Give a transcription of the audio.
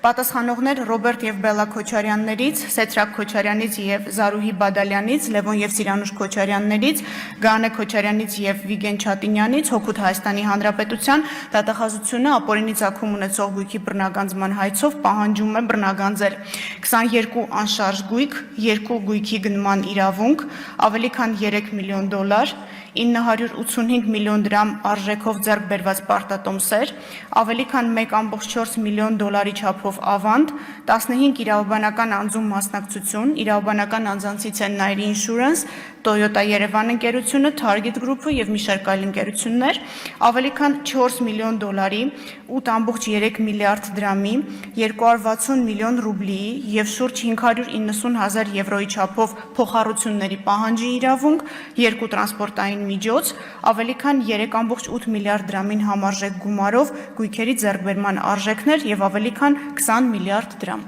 Պատասխանողներ Ռոբերտ եւ Բելլա Քոչարյաններից, Սեթրակ Քոչարյանից եւ Զարուհի Բադալյանից, Լևոն եւ Սիրանուշ Քոչարյաններից, Գանե Քոչարյանից եւ Վիգեն Չատինյանից, Հօգուտ Հայաստանի Հանրապետության դատախազությունը ապօրինի ծագում ունեցող գույքի բռնագանձման հայցով պահանջում է բռնագանձել 22 անշարժ գույք, 2 գույքի գնման իրավունք, ավելի քան $3 միլիոն, 985 միլիոն դրամ արժեքով ձեռք բերված պարտատոմսեր, ավելի քան $1.4 միլիոն չափով ավանդ, 15 իրավաբանական անձում մասնակցություն, իրավաբանական անձանցից են Nairi Insurance, Toyota Երևան ընկերությունը, Target Group-ը եւ մի շարք այլ ընկերություններ, ավելի քան $4 միլիոն, 8.3 միլիարդ դրամի, 260 միլիոն ռուբլիի եւ շուրջ 590,000 եվրոյի չափով փոխառությունների պահանջի իրավունք, 2 տրանսպորտային միջոց, ավելի քան 3.8 միլիարդ դրամին համարժեք գումարով գույքերի ձեռքբերման արժեքներ եւ ավելի քան 20 միլիարդ դրամ։